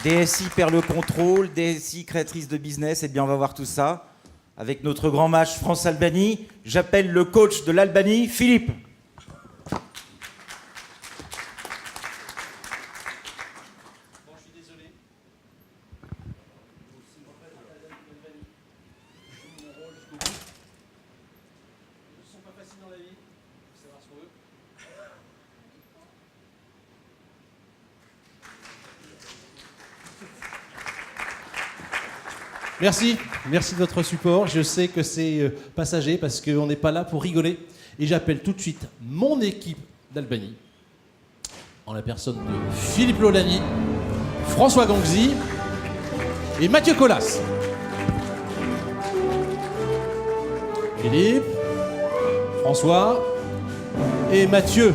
DSI perd le contrôle, DSI créatrice de business, eh bien on va voir tout ça avec notre grand match France-Albanie. J'appelle le coach de l'Albanie, Philippe. Merci de votre support. Je sais que c'est passager parce qu'on n'est pas là pour rigoler. Et j'appelle tout de suite mon équipe d'Albanie, en la personne de Philippe Lolani, François Gangzi et Mathieu Collas. Philippe, François et Mathieu.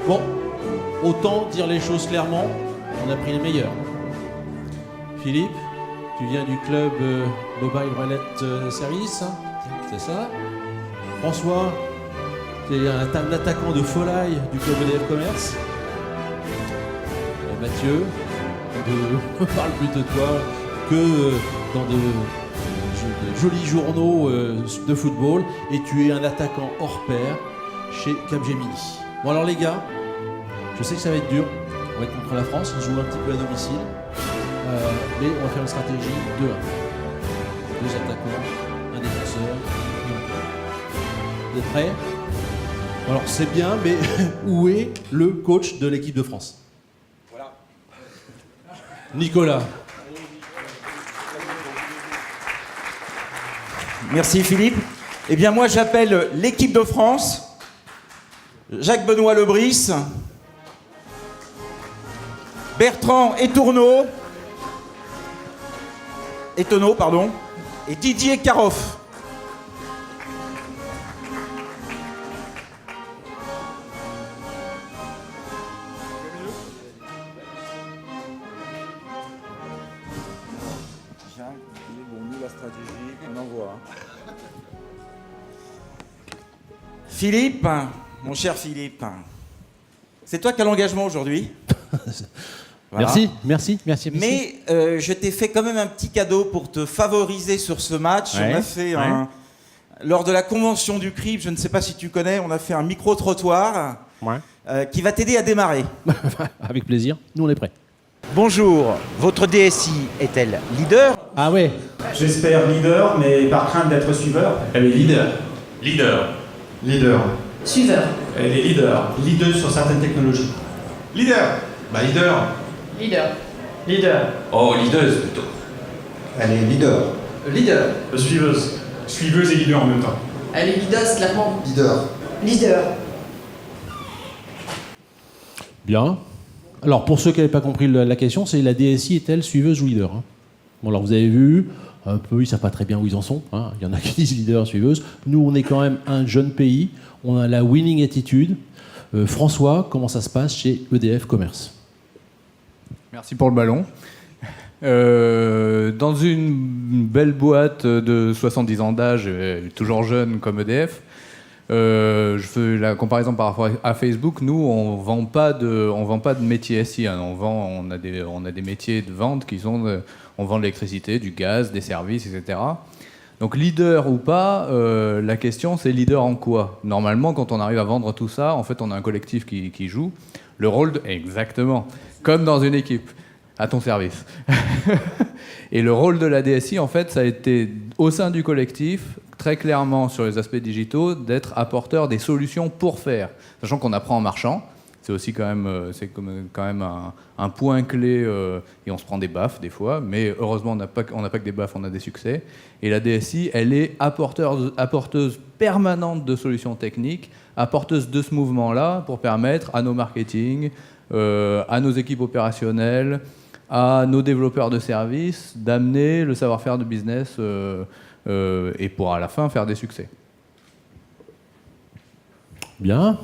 Bon, autant dire les choses clairement, on a pris les meilleurs. Philippe, tu viens du club Mobile Wallet Service, hein, c'est ça. François, tu es un attaquant de Folaille du club EDF Commerce. Et Mathieu, on ne parle plus de toi que dans de jolis journaux de football. Et tu es un attaquant hors pair chez Capgemini. Bon alors les gars, je sais que ça va être dur. On va être contre la France, on joue un petit peu à domicile. Mais on va faire une stratégie 2-1. 2 attaquants, un défenseur, Vous êtes prêts? Alors c'est bien, mais où est le coach de l'équipe de France? Voilà. Nicolas. Merci Philippe. Eh bien moi j'appelle l'équipe de France, Jacques-Benoît Lebris, Bertrand Etourneau, et Didier Caroff. La stratégie, on envoie. Philippe, mon cher Philippe, c'est toi qui as l'engagement aujourd'hui. Voilà. Merci. Mais je t'ai fait quand même un petit cadeau pour te favoriser sur ce match. Ouais, on a fait lors de la convention du CRIP, je ne sais pas si tu connais, on a fait un micro-trottoir qui va t'aider à démarrer. Avec plaisir, nous on est prêts. Bonjour, votre DSI est-elle leader? Ah ouais. J'espère leader, mais par crainte d'être suiveur. Elle est leader. Leader. Leader. Suiveur. Elle est leader. Leader sur certaines technologies. Leader. Bah leader. Leader. Leader. Oh, leaduse plutôt. Elle est leader. Leader. Suiveuse. Suiveuse et leader en même temps. Elle est leader, clairement. Leader. Leader. Bien. Alors pour ceux qui n'avaient pas compris la question, c'est la DSI est-elle suiveuse ou leader, hein? Bon alors vous avez vu, un peu, ils ne savent pas très bien où ils en sont, hein. Il y en a qui disent leader, suiveuse. Nous on est quand même un jeune pays, on a la winning attitude. François, comment ça se passe chez EDF Commerce? Merci pour le ballon. Dans une belle boîte de 70 ans d'âge, toujours jeune comme EDF, je fais la comparaison par rapport à Facebook. Nous, on vend pas de métier SI. Hein. On a des métiers de vente qui sont, on vend de l'électricité, du gaz, des services, etc. Donc leader ou pas, la question c'est leader en quoi? Normalement, quand on arrive à vendre tout ça, en fait, on a un collectif qui joue le rôle exactement comme dans une équipe. À ton service. Et le rôle de la DSI, en fait, ça a été, au sein du collectif, très clairement sur les aspects digitaux, d'être apporteur des solutions pour faire. Sachant qu'on apprend en marchant, c'est aussi quand même un point clé, et on se prend des baffes des fois, mais heureusement, on n'a pas que des baffes, on a des succès. Et la DSI, elle est apporteuse permanente de solutions techniques, apporteuse de ce mouvement-là pour permettre à nos marketing, à nos équipes opérationnelles, à nos développeurs de services, d'amener le savoir-faire de business et pour à la fin faire des succès. Bien.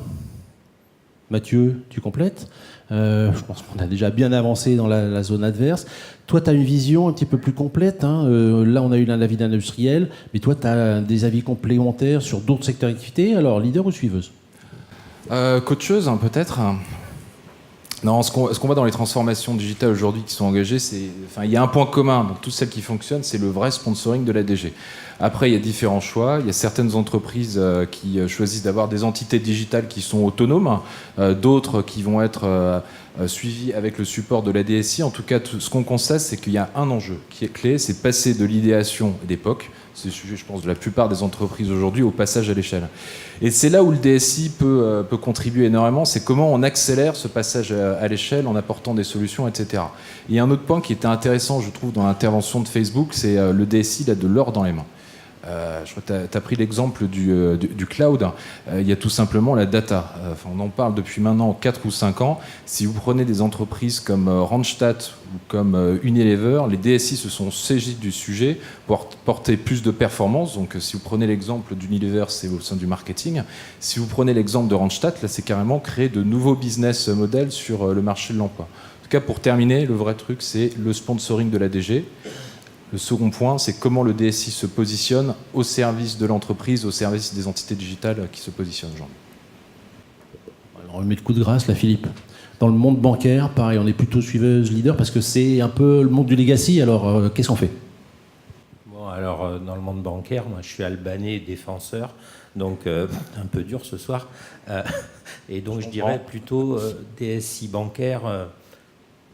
Mathieu, tu complètes. Je pense qu'on a déjà bien avancé dans la zone adverse. Toi, tu as une vision un petit peu plus complète, hein. Là, on a eu l'avis d'industriel, mais toi, tu as des avis complémentaires sur d'autres secteurs d'activité. Alors, leader ou suiveuse? Coacheuse, hein, peut-être. Non, ce qu'on voit dans les transformations digitales aujourd'hui qui sont engagées, il y a un point commun dans toutes celles qui fonctionnent, c'est le vrai sponsoring de l'ADG. Après, il y a différents choix. Il y a certaines entreprises qui choisissent d'avoir des entités digitales qui sont autonomes, d'autres qui vont être suivies avec le support de la DSI. En tout cas, ce qu'on constate, c'est qu'il y a un enjeu qui est clé, c'est passer de l'idéation d'époque, c'est le sujet, je pense, de la plupart des entreprises aujourd'hui, au passage à l'échelle. Et c'est là où le DSI peut contribuer énormément, c'est comment on accélère ce passage à l'échelle en apportant des solutions, etc. Il y a un autre point qui était intéressant, je trouve, dans l'intervention de Facebook, c'est le DSI, il a de l'or dans les mains. Je crois que tu as pris l'exemple du cloud. Il y a tout simplement la data. On en parle depuis maintenant 4 ou 5 ans. Si vous prenez des entreprises comme Randstad ou comme Unilever, les DSI se sont saisis du sujet pour porter plus de performance. Donc si vous prenez l'exemple d'Unilever, c'est au sein du marketing. Si vous prenez l'exemple de Randstad, là c'est carrément créer de nouveaux business models sur le marché de l'emploi. En tout cas, pour terminer, le vrai truc, c'est le sponsoring de l'ADG. Le second point, c'est comment le DSI se positionne au service de l'entreprise, au service des entités digitales qui se positionnent aujourd'hui. Alors, on met le coup de grâce, là, Philippe. Dans le monde bancaire, pareil, on est plutôt suiveuse, leader, parce que c'est un peu le monde du legacy. Alors, qu'est-ce qu'on fait ? Bon, alors, dans le monde bancaire, moi, je suis albanais défenseur, donc un peu dur ce soir. Et donc, je dirais plutôt DSI bancaire...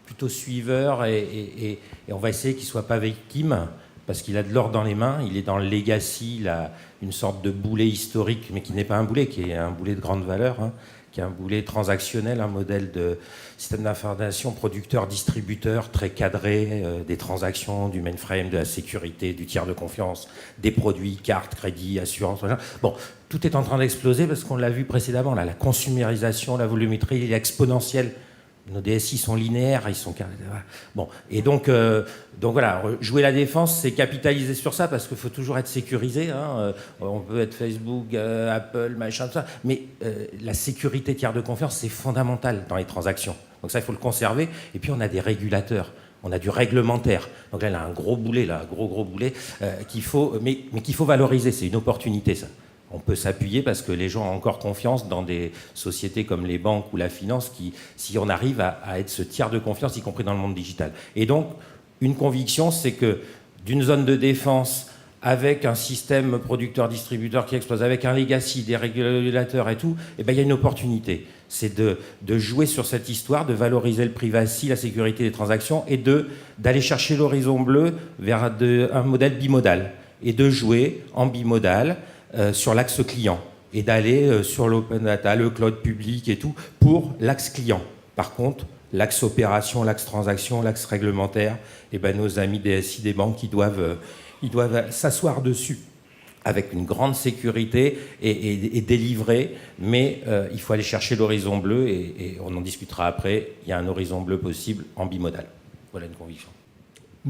plutôt suiveur et on va essayer qu'il ne soit pas victime parce qu'il a de l'or dans les mains, il est dans le legacy, il a une sorte de boulet historique, mais qui n'est pas un boulet, qui est un boulet de grande valeur, qui est un boulet transactionnel, un modèle de système d'information producteur-distributeur très cadré, des transactions, du mainframe, de la sécurité, du tiers de confiance, des produits, cartes, crédits, assurances. Bon, tout est en train d'exploser parce qu'on l'a vu précédemment, là, la consumérisation, la volumétrie, il est exponentielle. Nos DSI sont linéaires, ils sont... Bon, et donc voilà, jouer la défense, c'est capitaliser sur ça, parce qu'il faut toujours être sécurisé. On peut être Facebook, Apple, machin, tout ça, mais la sécurité tiers de confiance, c'est fondamental dans les transactions. Donc ça, il faut le conserver. Et puis, on a des régulateurs. On a du réglementaire. Donc là, il a un gros boulet, là, un gros boulet, qu'il faut valoriser. C'est une opportunité, ça. On peut s'appuyer parce que les gens ont encore confiance dans des sociétés comme les banques ou la finance qui, si on arrive à être ce tiers de confiance, y compris dans le monde digital. Et donc, une conviction, c'est que d'une zone de défense avec un système producteur-distributeur qui explose, avec un legacy, des régulateurs et tout, il y a une opportunité. C'est de jouer sur cette histoire, de valoriser le privacy, la sécurité des transactions et d'aller chercher l'horizon bleu vers un modèle bimodal et de jouer en bimodal sur l'axe client et d'aller sur l'open data, le cloud public et tout, pour l'axe client. Par contre, l'axe opération, l'axe transaction, l'axe réglementaire, nos amis DSI des banques, ils doivent s'asseoir dessus avec une grande sécurité et délivrer, mais il faut aller chercher l'horizon bleu et on en discutera après. Il y a un horizon bleu possible en bimodal. Voilà une conviction.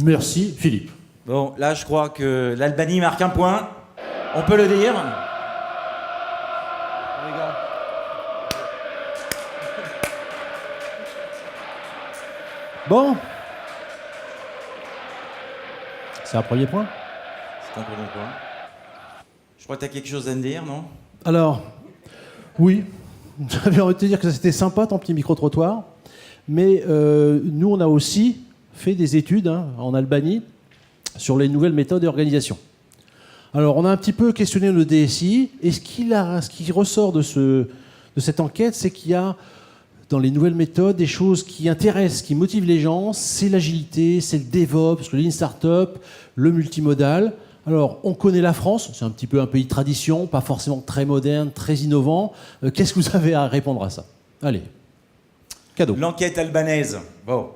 Merci, Philippe. Bon, là, je crois que l'Albanie marque un point. On peut le dire. Bon. C'est un premier point. C'est un premier point. Je crois que tu as quelque chose à me dire, non ? Alors, oui. J'avais envie de te dire que c'était sympa, ton petit micro-trottoir. Mais nous, on a aussi fait des études en Albanie sur les nouvelles méthodes et organisations. Alors, on a un petit peu questionné le DSI, et ce qui ressort de cette enquête, c'est qu'il y a, dans les nouvelles méthodes, des choses qui intéressent, qui motivent les gens. C'est l'agilité, c'est le DevOps, le Lean Startup, le multimodal. Alors, on connaît la France, c'est un petit peu un pays de tradition, pas forcément très moderne, très innovant. Qu'est-ce que vous avez à répondre à ça ? Allez, cadeau. L'enquête albanaise. Bon.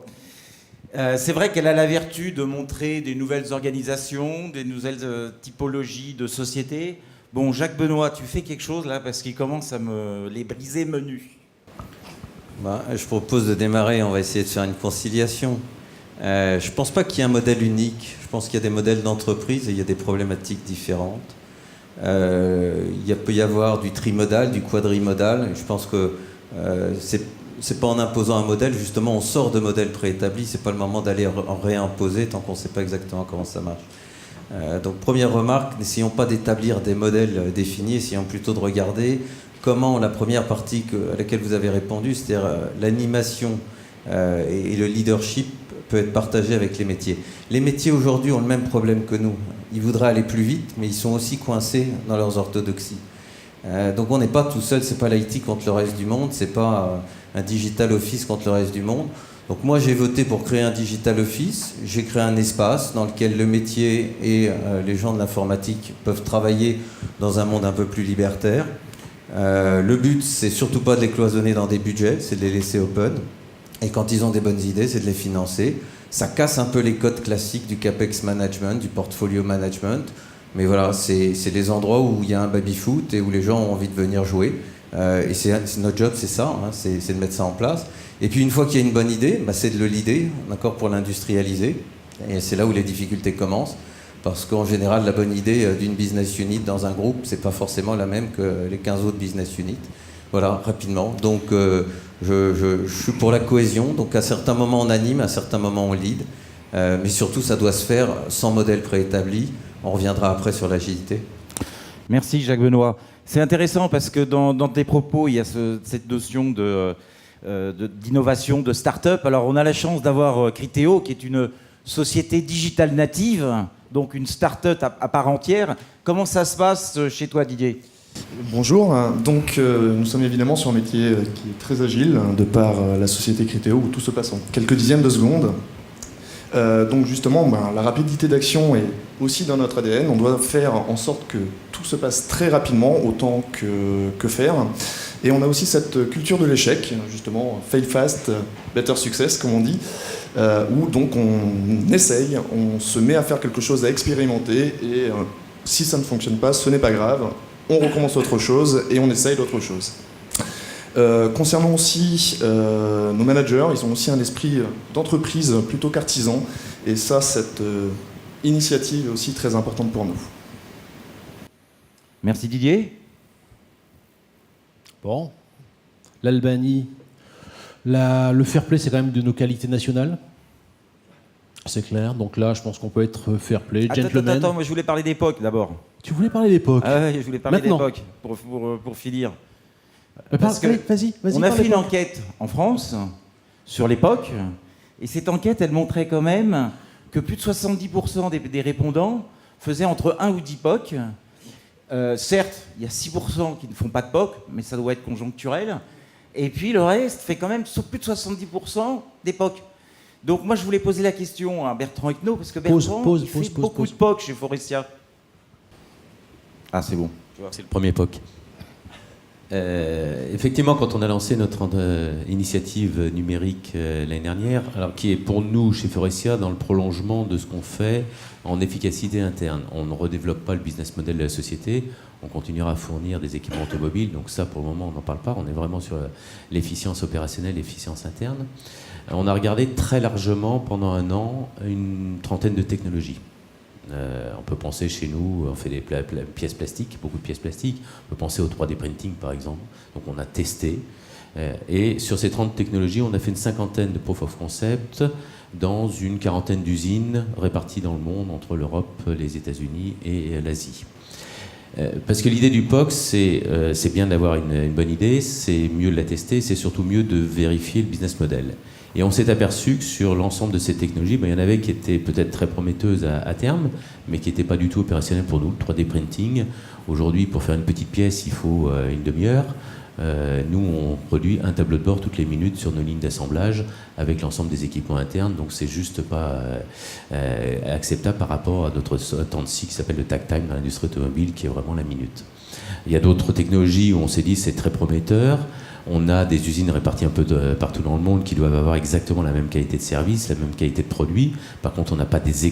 C'est vrai qu'elle a la vertu de montrer des nouvelles organisations, des nouvelles typologies de sociétés. Bon, Jacques Benoît, tu fais quelque chose là parce qu'il commence à me les briser menus. Je propose de démarrer, on va essayer de faire une conciliation. Je ne pense pas qu'il y ait un modèle unique. Je pense qu'il y a des modèles d'entreprise et il y a des problématiques différentes. Il peut y avoir du trimodal, du quadrimodal. Je pense que c'est pas en imposant un modèle, justement, on sort de modèles préétablis. C'est pas le moment d'aller en réimposer tant qu'on ne sait pas exactement comment ça marche. Donc, première remarque, n'essayons pas d'établir des modèles définis, essayons plutôt de regarder comment la première partie à laquelle vous avez répondu, c'est-à-dire l'animation et le leadership peut être partagé avec les métiers. Les métiers aujourd'hui ont le même problème que nous. Ils voudraient aller plus vite, mais ils sont aussi coincés dans leurs orthodoxies. Donc on n'est pas tout seul, c'est pas l'IT contre le reste du monde, c'est pas un digital office contre le reste du monde. Donc moi j'ai voté pour créer un digital office, j'ai créé un espace dans lequel le métier et les gens de l'informatique peuvent travailler dans un monde un peu plus libertaire. Le but c'est surtout pas de les cloisonner dans des budgets, c'est de les laisser open. Et quand ils ont des bonnes idées, c'est de les financer. Ça casse un peu les codes classiques du CAPEX management, du portfolio management. Mais voilà, c'est des endroits où il y a un baby-foot et où les gens ont envie de venir jouer. Et notre job, c'est ça, hein, c'est de mettre ça en place. Et puis une fois qu'il y a une bonne idée, c'est de le leader, d'accord, pour l'industrialiser. Et c'est là où les difficultés commencent. Parce qu'en général, la bonne idée d'une business unit dans un groupe, c'est pas forcément la même que les 15 autres business units. Voilà, rapidement. Donc je suis pour la cohésion. Donc à certains moments on anime, à certains moments on lead. Mais surtout ça doit se faire sans modèle préétabli. On reviendra après sur l'agilité. Merci Jacques Benoît. C'est intéressant parce que dans tes propos, il y a cette notion d'innovation, de start-up. Alors on a la chance d'avoir Criteo, qui est une société digitale native, donc une start-up à part entière. Comment ça se passe chez toi, Didier ? Bonjour, donc nous sommes évidemment sur un métier qui est très agile, de par la société Criteo, où tout se passe en quelques dizaines de secondes. Donc justement, la rapidité d'action est aussi dans notre ADN. On doit faire en sorte que tout se passe très rapidement, autant que faire. Et on a aussi cette culture de l'échec, justement, fail fast, better success, comme on dit, où donc on essaye, on se met à faire quelque chose, à expérimenter, et si ça ne fonctionne pas, ce n'est pas grave. On recommence autre chose et on essaye d'autre chose. Concernant aussi nos managers, ils ont aussi un esprit d'entreprise plutôt qu'artisan. Et ça, cette initiative est aussi très importante pour nous. Merci Didier. Bon, l'Albanie, le fair play, c'est quand même de nos qualités nationales. C'est clair. Donc là, je pense qu'on peut être fair play, gentleman. Attends, moi je voulais parler d'époque d'abord. Tu voulais parler d'époque? Ah ouais, je voulais parler Maintenant. d'époque pour finir. Parce que vas-y, on a fait une enquête en France sur l'époque, et cette enquête, elle montrait quand même que plus de 70% des répondants faisaient entre 1 ou 10 POC. Certes, il y a 6% qui ne font pas de POC, mais ça doit être conjoncturel. Et puis le reste fait quand même plus de 70% des POC. Donc moi, je voulais poser la question à Bertrand Hecno, parce que Bertrand fait beaucoup de POC chez Forestia. Ah, c'est bon. Tu vois, c'est le premier POC. Effectivement, quand on a lancé notre initiative numérique l'année dernière, alors qui est pour nous chez Forestia dans le prolongement de ce qu'on fait en efficacité interne. On ne redéveloppe pas le business model de la société, on continuera à fournir des équipements automobiles, donc ça pour le moment on n'en parle pas, on est vraiment sur l'efficience opérationnelle, l'efficience interne. On a regardé très largement pendant un an une trentaine de technologies. On peut penser chez nous, on fait des pièces plastiques, beaucoup de pièces plastiques. On peut penser au 3D printing par exemple. Donc on a testé. Et sur ces 30 technologies, on a fait une cinquantaine de proof of concept dans une quarantaine d'usines réparties dans le monde entre l'Europe, les États-Unis et l'Asie. Parce que l'idée du POC, c'est bien d'avoir une bonne idée, c'est mieux de la tester, c'est surtout mieux de vérifier le business model. Et on s'est aperçu que sur l'ensemble de ces technologies, il y en avait qui étaient peut-être très prometteuses à terme, mais qui n'étaient pas du tout opérationnelles pour nous. Le 3D printing, aujourd'hui, pour faire une petite pièce, il faut une demi-heure. Nous, on produit un tableau de bord toutes les minutes sur nos lignes d'assemblage avec l'ensemble des équipements internes, donc c'est juste pas acceptable par rapport à notre temps de cycle qui s'appelle le takt time dans l'industrie automobile, qui est vraiment la minute. Il y a d'autres technologies où on s'est dit c'est très prometteur. On a des usines réparties un peu partout dans le monde qui doivent avoir exactement la même qualité de service, la même qualité de produit. Par contre, on n'a pas des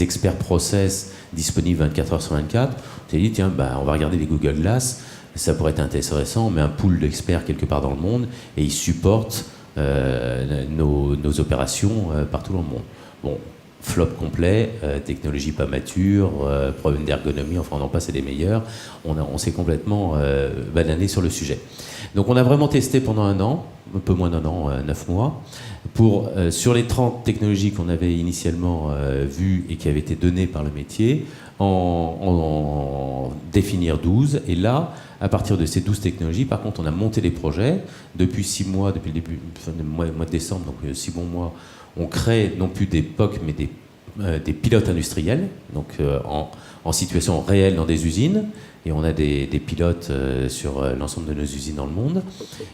experts process disponibles 24 heures sur 24. On s'est dit, tiens, on va regarder les Google Glass. Ça pourrait être intéressant. On met un pool d'experts quelque part dans le monde et ils supportent nos opérations partout dans le monde. Bon, flop complet, technologie pas mature, problème d'ergonomie, enfin on en passe et des meilleurs. On s'est complètement banané sur le sujet. Donc on a vraiment testé pendant un an, un peu moins d'un an, 9 mois, pour, sur les 30 technologies qu'on avait initialement vues et qui avaient été données par le métier, en définir 12. Et là, à partir de ces 12 technologies, par contre, on a monté les projets. Depuis 6 mois, depuis le début, du mois de décembre, donc 6 bons mois, on crée non plus des POC, mais des pilotes industriels, donc en situation réelle dans des usines. Et on a des pilotes sur l'ensemble de nos usines dans le monde.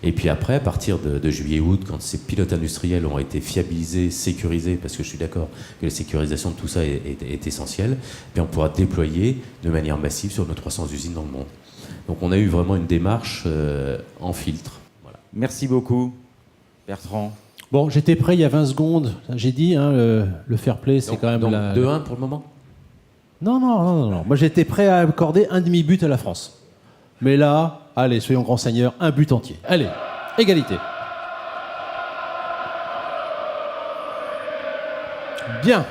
Et puis après, à partir de juillet-août, quand ces pilotes industriels ont été fiabilisés, sécurisés, parce que je suis d'accord que la sécurisation de tout ça est essentielle, puis on pourra déployer de manière massive sur nos 300 usines dans le monde. Donc on a eu vraiment une démarche en filtre. Voilà. Merci beaucoup, Bertrand. Bon, j'étais prêt il y a 20 secondes. J'ai dit, hein, le fair play, c'est quand même... Donc 2-1 pour le moment ? Non. Moi, j'étais prêt à accorder un demi-but à la France. Mais là, allez, soyons grands seigneurs, un but entier. Allez, égalité. Bien.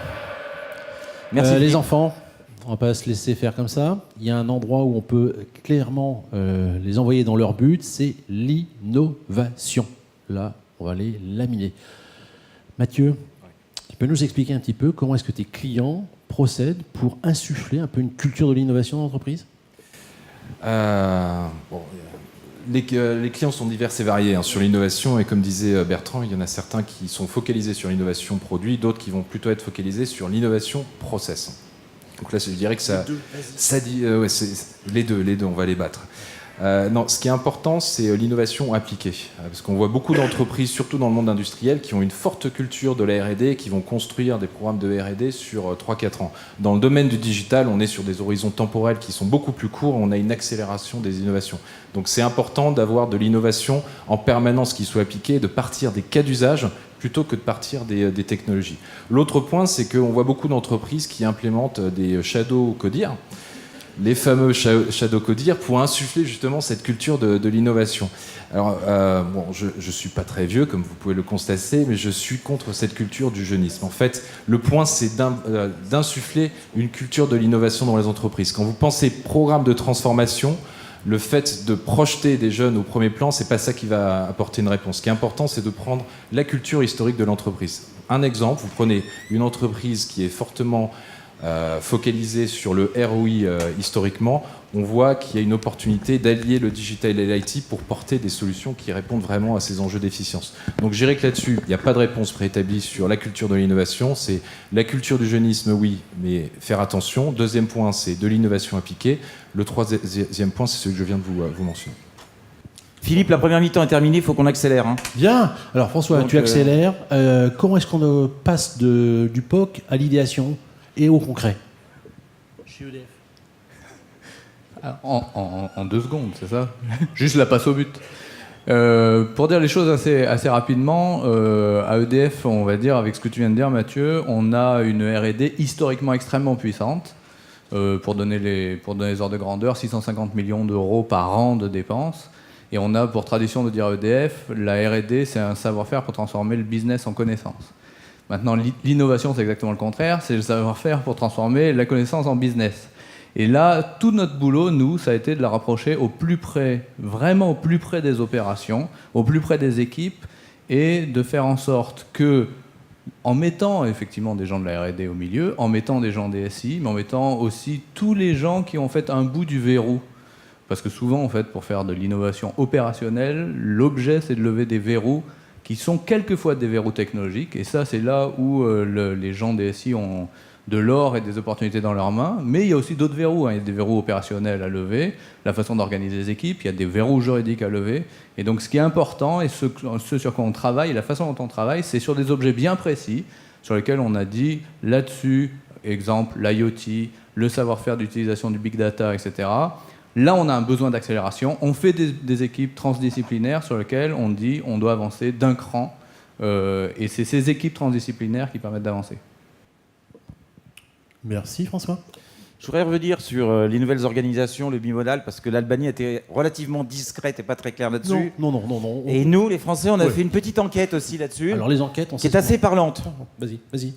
Merci. Les enfants, on va pas se laisser faire comme ça. Il y a un endroit où on peut clairement les envoyer dans leur but, c'est l'innovation. Là, on va les laminer. Mathieu, tu peux nous expliquer un petit peu comment est-ce que tes clients procèdent pour insuffler un peu une culture de l'innovation dans l'entreprise ? Les clients sont divers et variés hein, sur l'innovation, et comme disait Bertrand, il y en a certains qui sont focalisés sur l'innovation produit, d'autres qui vont plutôt être focalisés sur l'innovation process. Donc là, je dirais que ça dit, les deux, on va les battre. Non, ce qui est important, c'est l'innovation appliquée. Parce qu'on voit beaucoup d'entreprises, surtout dans le monde industriel, qui ont une forte culture de la R&D et qui vont construire des programmes de R&D sur 3-4 ans. Dans le domaine du digital, on est sur des horizons temporels qui sont beaucoup plus courts, on a une accélération des innovations. Donc c'est important d'avoir de l'innovation en permanence qui soit appliquée, de partir des cas d'usage plutôt que de partir des technologies. L'autre point, c'est qu'on voit beaucoup d'entreprises qui implémentent des shadow codir, les fameux shadow codir, pour insuffler justement cette culture de l'innovation. Alors, je ne suis pas très vieux, comme vous pouvez le constater, mais je suis contre cette culture du jeunisme. En fait, le point, c'est d'insuffler une culture de l'innovation dans les entreprises. Quand vous pensez programme de transformation, le fait de projeter des jeunes au premier plan, c'est pas ça qui va apporter une réponse. Ce qui est important, c'est de prendre la culture historique de l'entreprise. Un exemple, vous prenez une entreprise qui est fortement focalisée sur le ROI historiquement, on voit qu'il y a une opportunité d'allier le digital et l'IT pour porter des solutions qui répondent vraiment à ces enjeux d'efficience. Donc je dirais que là-dessus, il n'y a pas de réponse préétablie sur la culture de l'innovation. C'est la culture du jeunisme, oui, mais faire attention. Deuxième point, c'est de l'innovation appliquée. Le troisième point, c'est ce que je viens de vous mentionner. Philippe, la première mi-temps est terminée, il faut qu'on accélère. Hein. Bien. Alors François, donc, tu accélères. Comment est-ce qu'on passe du POC à l'idéation et au concret chez EDF? En 2 secondes, c'est ça? Juste la passe au but. Pour dire les choses assez rapidement, à EDF, on va dire, avec ce que tu viens de dire, Mathieu, on a une R&D historiquement extrêmement puissante. Pour donner les ordres de grandeur, 650 millions d'euros par an de dépenses. Et on a pour tradition de dire à EDF, la R&D, c'est un savoir-faire pour transformer le business en connaissance. Maintenant, l'innovation, c'est exactement le contraire. C'est le savoir-faire pour transformer la connaissance en business. Et là, tout notre boulot, nous, ça a été de la rapprocher au plus près, vraiment au plus près des opérations, au plus près des équipes, et de faire en sorte que, en mettant effectivement des gens de la R&D au milieu, en mettant des gens des SI, mais en mettant aussi tous les gens qui ont fait un bout du verrou. Parce que souvent, en fait, pour faire de l'innovation opérationnelle, l'objet, c'est de lever des verrous qui sont quelquefois des verrous technologiques. Et ça, c'est là où les gens des SI ont de l'or et des opportunités dans leurs mains. Mais il y a aussi d'autres verrous. Hein. Il y a des verrous opérationnels à lever, la façon d'organiser les équipes, il y a des verrous juridiques à lever. Et donc, ce qui est important, et ce sur quoi on travaille, la façon dont on travaille, c'est sur des objets bien précis, sur lesquels on a dit, là-dessus, exemple, l'IoT, le savoir-faire d'utilisation du big data, etc. Là, on a un besoin d'accélération. On fait des équipes transdisciplinaires sur lesquelles on dit on doit avancer d'un cran. Et c'est ces équipes transdisciplinaires qui permettent d'avancer. Merci François. Je voudrais revenir sur les nouvelles organisations, le bimodal, parce que l'Albanie était relativement discrète et pas très claire là-dessus. Non. Et nous, les Français, on a fait une petite enquête aussi là-dessus. Alors les enquêtes, qui est assez parlante. Vas-y.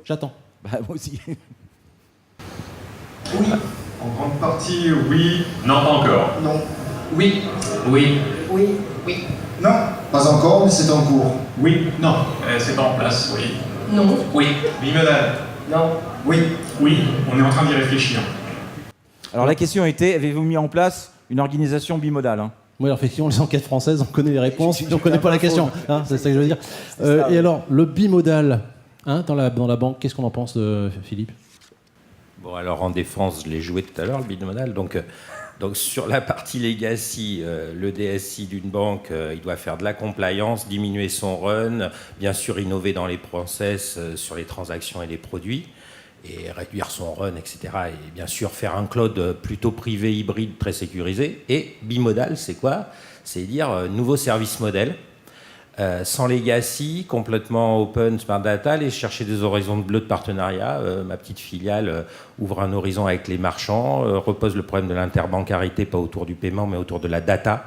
J'attends. Bah, moi aussi. Oui. En grande partie, oui. Non, pas encore. Non. Oui. Oui. Oui. Oui. Non. Pas encore, mais c'est en cours. Oui. Non. C'est pas en place, oui. Non. Oui. Bimodal. Non. Oui. Oui, on est en train d'y réfléchir. Alors la question était, avez-vous mis en place une organisation bimodale, hein? Oui, alors effectivement, les enquêtes françaises, on connaît les réponses, mais on ne connaît pas la question. Hein, c'est ça que je veux dire. Et alors, le bimodal, hein, dans la banque, qu'est-ce qu'on en pense, Philippe? Bon, alors en défense, je l'ai joué tout à l'heure, le bimodal. Donc sur la partie legacy, le DSI d'une banque, il doit faire de la compliance, diminuer son run, bien sûr innover dans les process sur les transactions et les produits, et réduire son run, etc. Et bien sûr faire un cloud plutôt privé, hybride, très sécurisé. Et bimodal, c'est quoi? C'est dire nouveau service model. Sans legacy, complètement open, smart data, aller chercher des horizons de bleu de partenariat. Ma petite filiale ouvre un horizon avec les marchands, repose le problème de l'interbancarité, pas autour du paiement, mais autour de la data.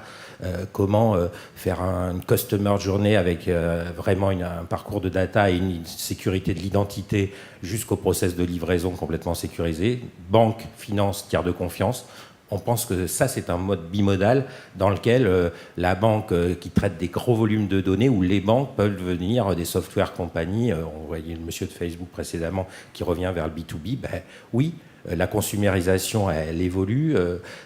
Comment faire une customer journey avec vraiment un parcours de data et une sécurité de l'identité jusqu'au process de livraison complètement sécurisé. Banque, finance, tiers de confiance. On pense que ça, c'est un mode bimodal dans lequel la banque qui traite des gros volumes de données, où les banques peuvent devenir des software compagnies. On voyait le monsieur de Facebook précédemment qui revient vers le B2B. Ben, oui, la consumérisation, elle évolue.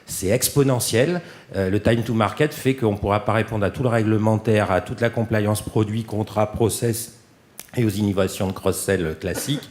C'est exponentiel. Le time to market fait qu'on ne pourra pas répondre à tout le réglementaire, à toute la compliance produit, contrat, process et aux innovations de cross-sell classiques,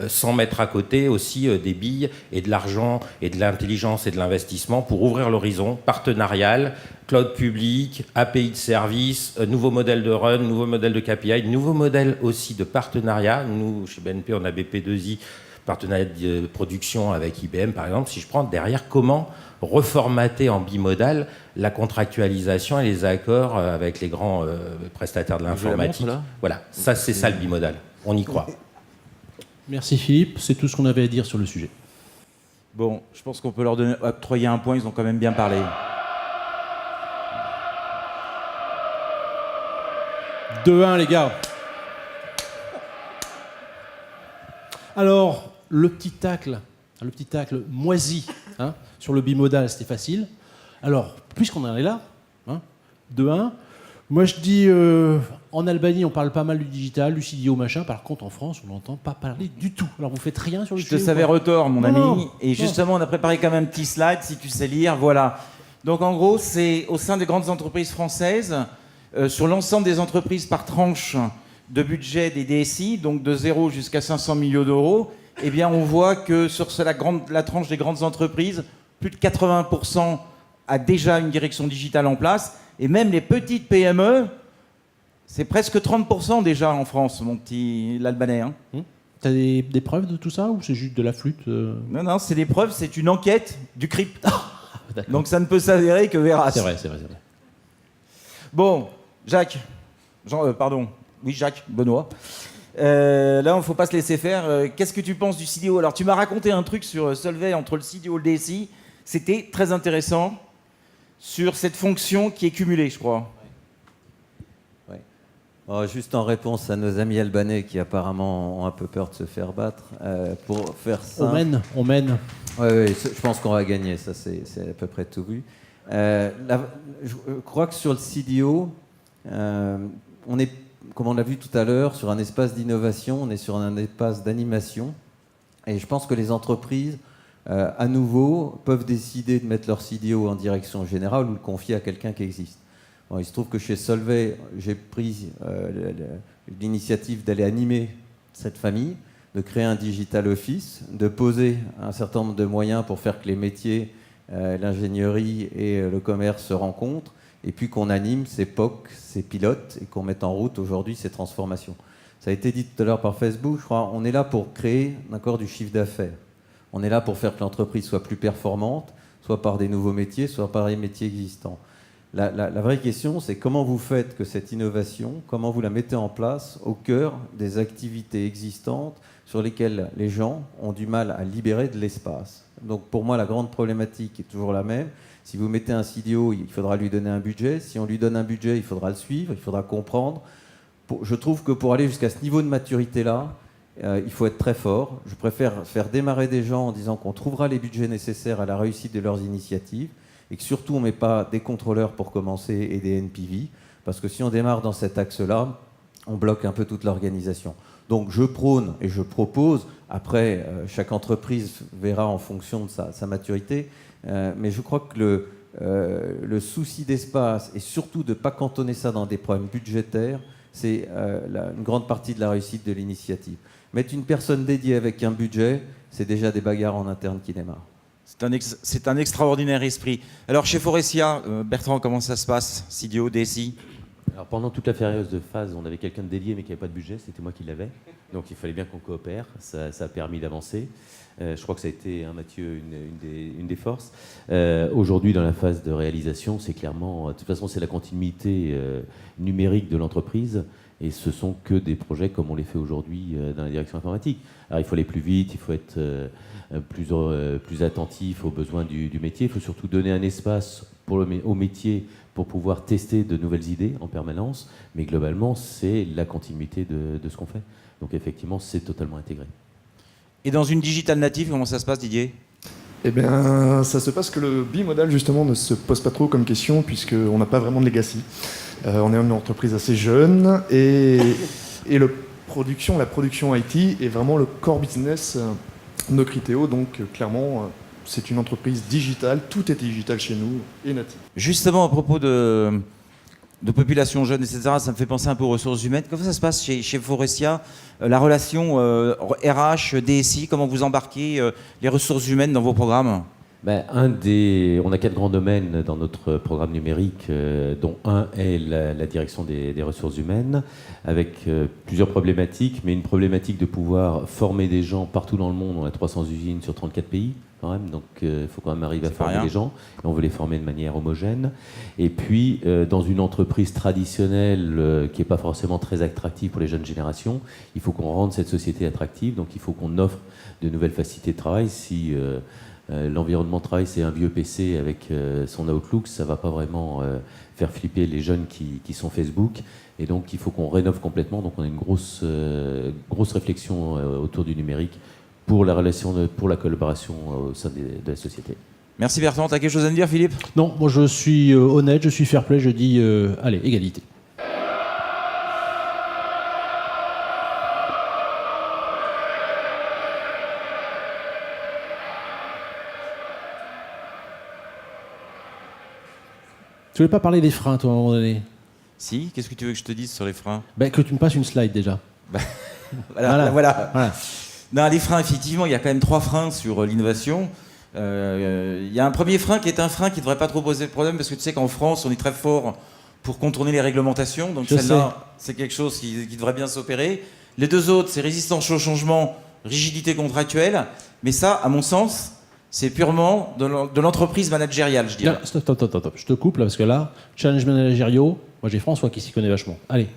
sans mettre à côté aussi des billes et de l'argent et de l'intelligence et de l'investissement pour ouvrir l'horizon partenarial, cloud public, API de service, nouveau modèle de run, nouveau modèle de KPI, nouveau modèle aussi de partenariat. Nous, chez BNP, on a BP2I, partenariat de production avec IBM, par exemple. Si je prends derrière, comment reformater en bimodal la contractualisation et les accords avec les grands prestataires de l'informatique. Voilà, ça c'est ça le bimodal. On y croit. Merci Philippe, c'est tout ce qu'on avait à dire sur le sujet. Bon, je pense qu'on peut leur octroyer un point, ils ont quand même bien parlé. « 2-1 les gars. Alors, le petit tacle moisi hein, sur le bimodal, c'était facile. Alors, puisqu'on en est là, hein, 2-1, moi je dis, en Albanie, on parle pas mal du digital, du CDO, machin. Par contre, en France, on n'entend pas parler du tout. Alors, vous faites rien sur le sujet? Je te savais retort, mon ami. Et justement, on a préparé quand même un petit slide, si tu sais lire. Voilà. Donc, en gros, c'est au sein des grandes entreprises françaises, sur l'ensemble des entreprises par tranche de budget des DSI, donc de 0 jusqu'à 500 millions d'euros, eh bien, on voit que sur la tranche des grandes entreprises, plus de 80% a déjà une direction digitale en place. Et même les petites PME, c'est presque 30% déjà en France, mon petit l'Albanais. Hein. T'as des preuves de tout ça ou c'est juste de la flûte Non, c'est des preuves, c'est une enquête du CRIP. Donc ça ne peut s'avérer que vérace. C'est vrai. Bon, Jacques, Jacques, Benoît. Là, il ne faut pas se laisser faire. Qu'est-ce que tu penses du CDO? Alors, tu m'as raconté un truc sur Solvay entre le CDO et le DSI. C'était très intéressant sur cette fonction qui est cumulée, je crois. Ouais. Alors, juste en réponse à nos amis albanais qui apparemment ont un peu peur de se faire battre, pour faire simple... On mène. Oui, je pense qu'on va gagner, ça c'est à peu près tout vu. Je crois que sur le CDO, on est, comme on l'a vu tout à l'heure, sur un espace d'innovation, on est sur un espace d'animation. Et je pense que les entreprises, à nouveau, peuvent décider de mettre leur CDO en direction générale ou le confier à quelqu'un qui existe. Bon, il se trouve que chez Solvay, j'ai pris l'initiative d'aller animer cette famille, de créer un digital office, de poser un certain nombre de moyens pour faire que les métiers, l'ingénierie et le commerce se rencontrent, et puis qu'on anime ces POC, ces pilotes, et qu'on mette en route aujourd'hui ces transformations. Ça a été dit tout à l'heure par Facebook, je crois, on est là pour créer du chiffre d'affaires. On est là pour faire que l'entreprise soit plus performante, soit par des nouveaux métiers, soit par les métiers existants. La vraie question, c'est comment vous faites que cette innovation, comment vous la mettez en place au cœur des activités existantes sur lesquelles les gens ont du mal à libérer de l'espace. Donc pour moi, la grande problématique est toujours la même. Si vous mettez un CDO, il faudra lui donner un budget. Si on lui donne un budget, il faudra le suivre, il faudra comprendre. Je trouve que pour aller jusqu'à ce niveau de maturité-là, il faut être très fort. Je préfère faire démarrer des gens en disant qu'on trouvera les budgets nécessaires à la réussite de leurs initiatives et que surtout on ne met pas des contrôleurs pour commencer et des NPV, parce que si on démarre dans cet axe-là, on bloque un peu toute l'organisation. Donc je prône et je propose, après chaque entreprise verra en fonction de sa maturité, mais je crois que le souci d'espace et surtout de ne pas cantonner ça dans des problèmes budgétaires, c'est une grande partie de la réussite de l'initiative. Mettre une personne dédiée avec un budget, c'est déjà des bagarres en interne qui démarrent. C'est un extraordinaire esprit. Alors chez Forestia, Bertrand, comment ça se passe, CDO, DSI? Alors pendant toute la période de phase, on avait quelqu'un de dédié mais qui n'avait pas de budget, c'était moi qui l'avais. Donc il fallait bien qu'on coopère, ça a permis d'avancer. Je crois que ça a été, Mathieu, une des forces. Aujourd'hui, dans la phase de réalisation, c'est clairement, de toute façon, c'est la continuité numérique de l'entreprise. Et ce sont que des projets comme on les fait aujourd'hui dans la direction informatique. Alors il faut aller plus vite, il faut être plus attentif aux besoins du métier. Il faut surtout donner un espace au métier pour pouvoir tester de nouvelles idées en permanence. Mais globalement, c'est la continuité de ce qu'on fait. Donc effectivement, c'est totalement intégré. Et dans une digital native, comment ça se passe, Didier? Eh bien, ça se passe que le bimodal, justement, ne se pose pas trop comme question, puisqu'on n'a pas vraiment de legacy. On est une entreprise assez jeune, et la production IT est vraiment le core business de Criteo. Donc, clairement, c'est une entreprise digitale, tout est digital chez nous, et natif. Justement, à propos de population jeune, etc., ça me fait penser un peu aux ressources humaines. Comment ça se passe chez Forestia, la relation RH, DSI, comment vous embarquez les ressources humaines dans vos programmes? On a 4 grands domaines dans notre programme numérique, dont un est la direction des ressources humaines, avec plusieurs problématiques, mais une problématique de pouvoir former des gens partout dans le monde. On a 300 usines sur 34 pays, quand même, donc il faut quand même arriver à former les gens, et on veut les former de manière homogène. Et puis, dans une entreprise traditionnelle qui n'est pas forcément très attractive pour les jeunes générations, il faut qu'on rende cette société attractive, donc il faut qu'on offre de nouvelles facilités de travail. Si l'environnement de travail, c'est un vieux PC avec son Outlook, ça ne va pas vraiment faire flipper les jeunes qui sont Facebook. Et donc, il faut qu'on rénove complètement. Donc, on a une grosse réflexion autour du numérique pour la collaboration au sein de la société. Merci Bertrand. Tu as quelque chose à me dire, Philippe? Non, moi je suis honnête, je suis fair play, je dis allez, égalité. Tu voulais pas parler des freins, toi, à un moment donné? Si, qu'est-ce que tu veux que je te dise sur les freins? Que tu me passes une slide, déjà. Voilà. Non, les freins, effectivement, il y a quand même 3 freins sur l'innovation. Il y a un premier frein qui est un frein qui ne devrait pas trop poser de problème, parce que tu sais qu'en France, on est très fort pour contourner les réglementations. Donc celle-là, c'est quelque chose qui devrait bien s'opérer. Les 2 autres, c'est résistance au changement, rigidité contractuelle. Mais ça, à mon sens, c'est purement de l'entreprise managériale, je dirais. Stop. Je te coupe là, parce que là, challenge managériaux, moi j'ai François qui s'y connaît vachement. Allez.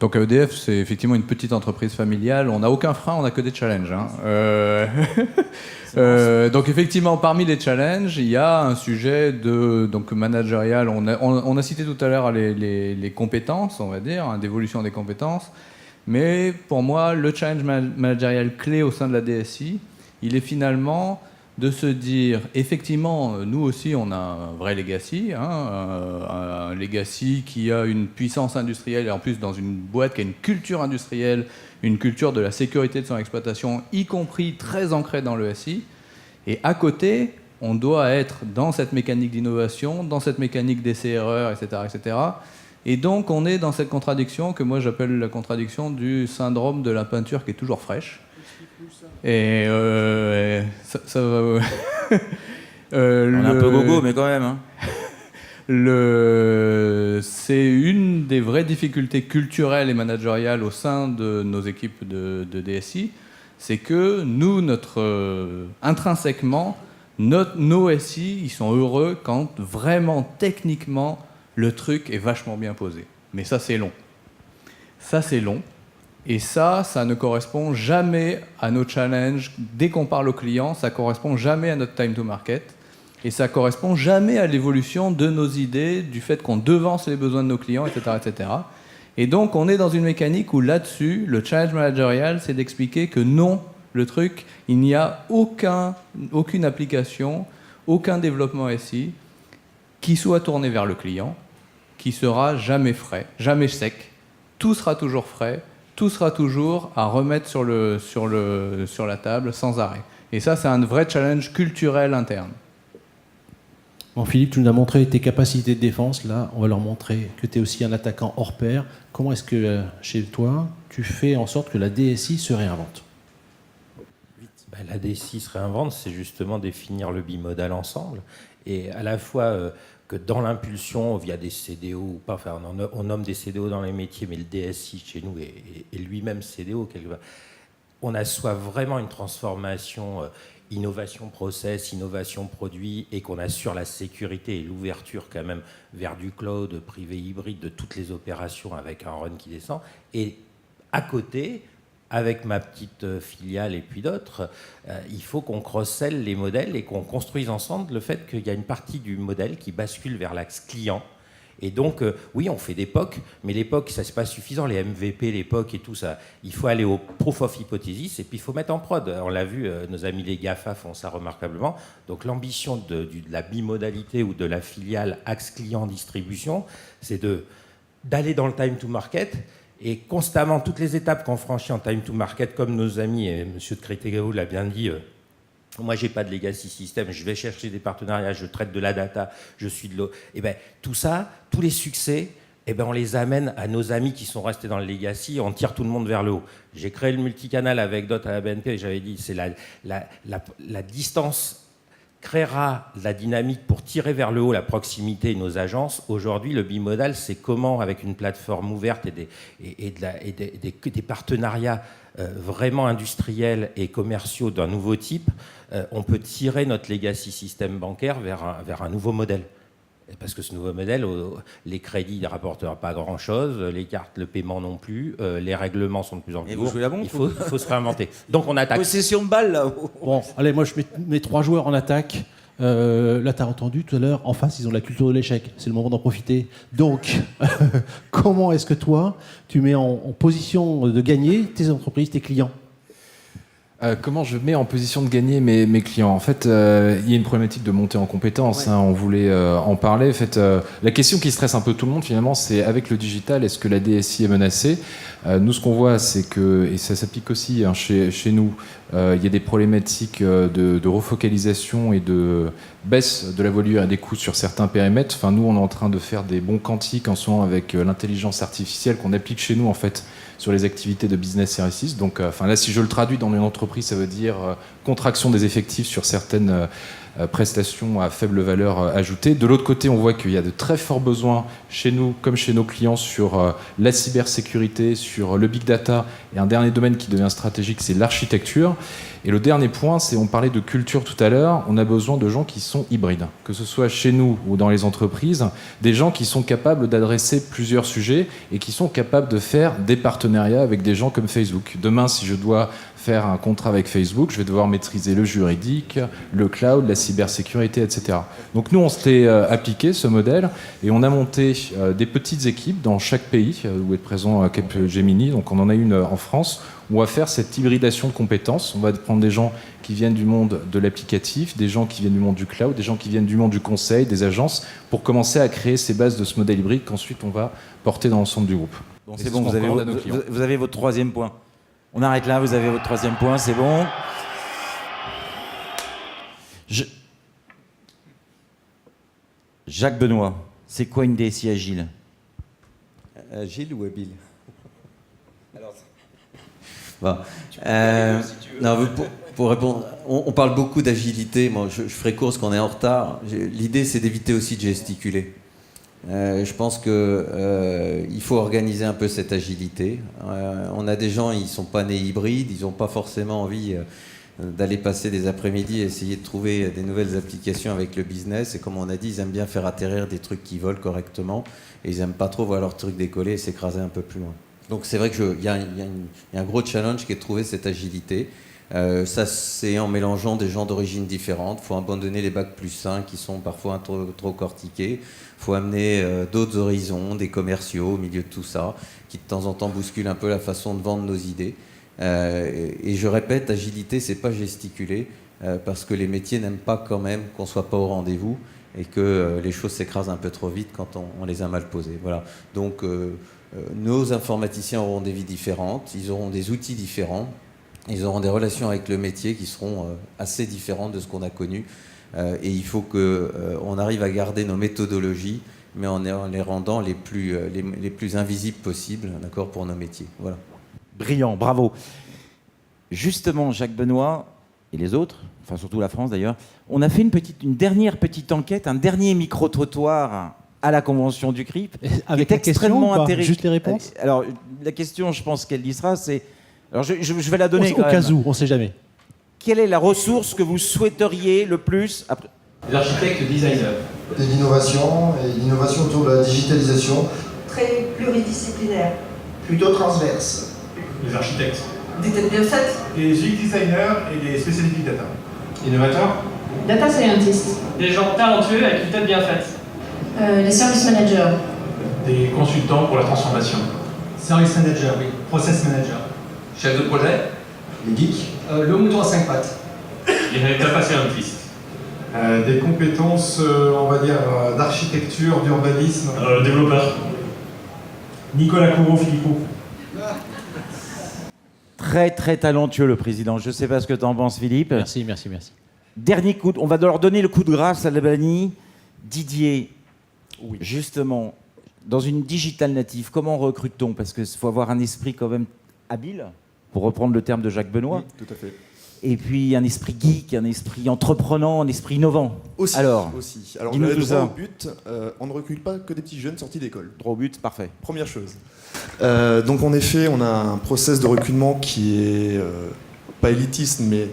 Donc EDF, c'est effectivement une petite entreprise familiale. On n'a aucun frein, on n'a que des challenges. Donc effectivement, parmi les challenges, il y a un sujet donc managérial. On a cité tout à l'heure les compétences, on va dire, d'évolution des compétences. Mais pour moi, le challenge managérial clé au sein de la DSI, il est finalement de se dire, effectivement, nous aussi, on a un vrai legacy, un legacy qui a une puissance industrielle, et en plus dans une boîte qui a une culture industrielle, une culture de la sécurité de son exploitation, y compris très ancrée dans le SI. Et à côté, on doit être dans cette mécanique d'innovation, dans cette mécanique d'essai-erreur, etc., etc. Et donc, on est dans cette contradiction que moi j'appelle la contradiction du syndrome de la peinture qui est toujours fraîche. Et ça va. On est un peu gogo, mais quand même. C'est une des vraies difficultés culturelles et managériales au sein de nos équipes de DSI, c'est que nous, intrinsèquement, nos SI, ils sont heureux quand vraiment, techniquement, le truc est vachement bien posé. Mais ça, c'est long. Et ça ne correspond jamais à nos challenges. Dès qu'on parle au client, ça ne correspond jamais à notre time to market. Et ça ne correspond jamais à l'évolution de nos idées, du fait qu'on devance les besoins de nos clients, etc., etc. Et donc, on est dans une mécanique où là-dessus, le challenge managerial, c'est d'expliquer que non, le truc, il n'y a aucune application, aucun développement SI qui soit tourné vers le client, qui sera jamais frais, jamais sec, tout sera toujours frais, tout sera toujours à remettre sur la table sans arrêt. Et ça, c'est un vrai challenge culturel interne. Bon, Philippe, tu nous as montré tes capacités de défense. Là, on va leur montrer que tu es aussi un attaquant hors pair. Comment est-ce que, chez toi, tu fais en sorte que la DSI se réinvente ? La DSI se réinvente, c'est justement définir le bimodal ensemble. Et à la fois que dans l'impulsion, via des CDO ou pas, enfin, on nomme des CDO dans les métiers, mais le DSI chez nous est lui-même CDO quelque part. On assoit vraiment une transformation innovation process, innovation produit, et qu'on assure la sécurité et l'ouverture quand même vers du cloud privé hybride de toutes les opérations avec un run qui descend. Et à côté, avec ma petite filiale et puis d'autres, il faut qu'on cross-sell les modèles et qu'on construise ensemble le fait qu'il y a une partie du modèle qui bascule vers l'axe client. Et donc, oui, on fait des POC, mais les POC, ça, c'est pas suffisant. Les MVP, les POC et tout ça, il faut aller au proof of hypothesis et puis il faut mettre en prod. On l'a vu, nos amis les GAFA font ça remarquablement. Donc, l'ambition de la bimodalité ou de la filiale axe client distribution, c'est d'aller dans le time to market. Et constamment, toutes les étapes qu'on franchit en time to market, comme nos amis, et M. de Crétegaou l'a bien dit, moi, j'ai pas de legacy system, je vais chercher des partenariats, je traite de la data, je suis de l'eau. Et bien, tout ça, tous les succès, on les amène à nos amis qui sont restés dans le legacy, on tire tout le monde vers le haut. J'ai créé le multicanal avec d'autres à la BNP, et j'avais dit, c'est la distance créera la dynamique pour tirer vers le haut la proximité et nos agences. Aujourd'hui, le bimodal, c'est comment, avec une plateforme ouverte et des partenariats vraiment industriels et commerciaux d'un nouveau type, on peut tirer notre legacy système bancaire vers un nouveau modèle. Parce que ce nouveau modèle, les crédits ne rapportent pas grand-chose, les cartes, le paiement non plus, les règlements sont de plus en plus lourds. Il faut se réinventer. Donc on attaque. Possession de balle, là. Bon, allez, moi je mets mes 3 joueurs en attaque. Là, tu as entendu tout à l'heure, en face, ils ont la culture de l'échec. C'est le moment d'en profiter. Donc, comment est-ce que toi, tu mets en position de gagner tes entreprises, tes clients ? Comment je mets en position de gagner mes clients ? En fait, il y a une problématique de montée en compétences. On voulait en parler. En fait, la question qui stresse un peu tout le monde, finalement, c'est avec le digital, est-ce que la DSI est menacée ? Nous, ce qu'on voit, c'est que, et ça s'applique aussi chez nous, il y a des problématiques de refocalisation et de baisse de la voilure et des coûts sur certains périmètres. Enfin, nous, on est en train de faire des bons quantiques en ce moment avec l'intelligence artificielle qu'on applique chez nous, en fait, sur les activités de business services. Donc, là, si je le traduis dans une entreprise, ça veut dire contraction des effectifs sur certaines prestations à faible valeur ajoutée. De l'autre côté, on voit qu'il y a de très forts besoins chez nous comme chez nos clients sur la cybersécurité, sur le big data, et un dernier domaine qui devient stratégique, c'est l'architecture. Et le dernier point, c'est, on parlait de culture tout à l'heure, on a besoin de gens qui sont hybrides, que ce soit chez nous ou dans les entreprises, des gens qui sont capables d'adresser plusieurs sujets et qui sont capables de faire des partenariats avec des gens comme Facebook. Demain, si je dois faire un contrat avec Facebook, je vais devoir maîtriser le juridique, le cloud, la cybersécurité, etc. Donc nous, on s'était appliqué ce modèle et on a monté des petites équipes dans chaque pays où est présent Capgemini. Donc on en a une en France. On va faire cette hybridation de compétences. On va prendre des gens qui viennent du monde de l'applicatif, des gens qui viennent du monde du cloud, des gens qui viennent du monde du conseil, des agences, pour commencer à créer ces bases de ce modèle hybride qu'ensuite on va porter dans l'ensemble du groupe. Bon, c'est bon, vous avez votre 3e point. On arrête là, vous avez votre 3e point, c'est bon. Jacques Benoît, c'est quoi une DSI agile ? Agile ou habile ? Bon. Non, pour répondre, on parle beaucoup d'agilité. Moi, je ferai court parce qu'on est en retard. L'idée, c'est d'éviter aussi de gesticuler. Je pense qu'il faut organiser un peu cette agilité. On a des gens, ils ne sont pas nés hybrides, ils n'ont pas forcément envie d'aller passer des après-midi et essayer de trouver des nouvelles applications avec le business. Et comme on a dit, ils aiment bien faire atterrir des trucs qui volent correctement et ils n'aiment pas trop voir leurs trucs décoller et s'écraser un peu plus loin. Donc c'est vrai qu'il y a un gros challenge qui est de trouver cette agilité. Ça, c'est en mélangeant des gens d'origines différentes. Il faut abandonner les bacs +5 qui sont parfois trop cortiqués. Il faut amener d'autres horizons, des commerciaux au milieu de tout ça, qui de temps en temps bousculent un peu la façon de vendre nos idées. Et je répète, agilité, c'est pas gesticuler, parce que les métiers n'aiment pas quand même qu'on soit pas au rendez-vous. et que les choses s'écrasent un peu trop vite quand on les a mal posées. Voilà. Donc nos informaticiens auront des vies différentes, ils auront des outils différents, ils auront des relations avec le métier qui seront assez différentes de ce qu'on a connu. Et il faut qu'on arrive à garder nos méthodologies, mais en les rendant les plus invisibles possibles, d'accord, pour nos métiers. Voilà. Brillant, bravo. Justement, Jacques Benoît et les autres, enfin surtout la France d'ailleurs, on a fait une dernière petite enquête, un dernier micro-trottoir à la convention du CRIP. Avec la question ou pas ? Juste les réponses ? Alors, la question, je pense qu'elle y sera, c'est... Alors, je vais la donner Au cas où, on ne sait jamais. Quelle est la ressource que vous souhaiteriez le plus après... Les architectes designers. De l'innovation, et l'innovation autour de la digitalisation. Très pluridisciplinaire. Plutôt transverse. Les architectes. Des têtes bien faites. Les UX designers et les spécialistes big data. Innovateurs. Data scientist. Des gens talentueux avec une tête bien faite. Les service managers. Des consultants pour la transformation. Service manager, oui. Process manager. Chef de projet. Les geeks. Le mouton à 5 pattes. Les data scientists. Des compétences, on va dire, d'architecture, d'urbanisme. Développeurs. Nicolas Courreau-Philippot. Très, très talentueux, le président. Je ne sais pas ce que tu en penses, Philippe. Merci. Dernier coup, on va leur donner le coup de grâce à l'Albanie. Didier, oui. Justement, dans une digital native, comment recrute-t-on ? Parce qu'il faut avoir un esprit quand même habile, pour reprendre le terme de Jacques Benoît. Oui, tout à fait. Et puis un esprit geek, un esprit entreprenant, un esprit innovant. Aussi. Alors, dis-nous tout ça. Droit au but, on ne recrute pas que des petits jeunes sortis d'école. Droit au but, parfait. Première chose. Donc en effet, on a un process de recrutement qui est pas élitiste, mais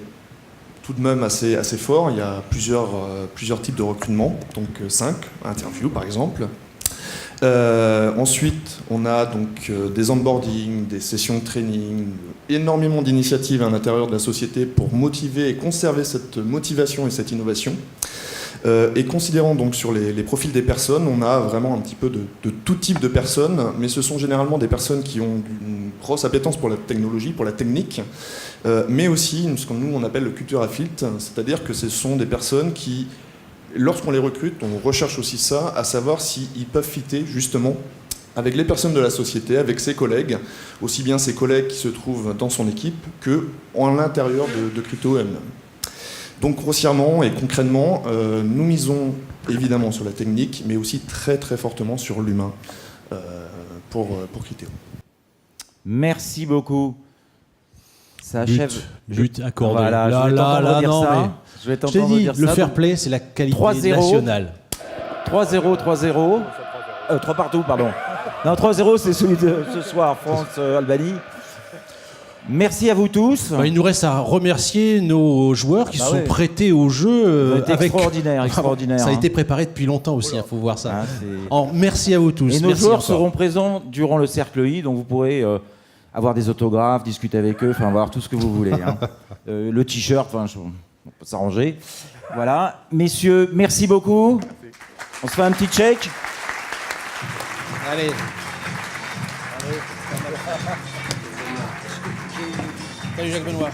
tout de même assez fort. Il y a plusieurs types de recrutement, donc 5 interviews par exemple. Ensuite, on a donc des onboarding, des sessions de training, énormément d'initiatives à l'intérieur de la société pour motiver et conserver cette motivation et cette innovation. Et considérant donc sur les profils des personnes, on a vraiment un petit peu de tout type de personnes, mais ce sont généralement des personnes qui ont une grosse appétence pour la technologie, pour la technique, mais aussi ce que nous on appelle le culture à filtre, c'est-à-dire que ce sont des personnes qui, lorsqu'on les recrute, on recherche aussi ça, à savoir s'ils peuvent fitter justement avec les personnes de la société, avec ses collègues, aussi bien ses collègues qui se trouvent dans son équipe que en l'intérieur de Crypto M. Donc grossièrement et concrètement, nous misons évidemment sur la technique, mais aussi très très fortement sur l'humain pour Crypto. Merci beaucoup. Ça achève. But accordé. Voilà, je vais t'entendre t'ai dit, dire le ça. fair play, c'est la qualité 3-0. nationale. 3-0. 3 partout, pardon. Non, 3-0, c'est celui de ce soir, France-Albanie. Merci à vous tous. Il nous reste à remercier nos joueurs qui se sont prêtés au jeu. Extraordinaire. Ça a été préparé depuis longtemps aussi, il faut voir ça. Merci à vous tous. Et nos joueurs seront présents durant le cercle I, donc vous pourrez avoir des autographes, discuter avec eux, enfin avoir tout ce que vous voulez. Hein. Le t-shirt, on peut s'arranger. Voilà. Messieurs, merci beaucoup. On se fait un petit check. Allez. Salut Jacques Benoît.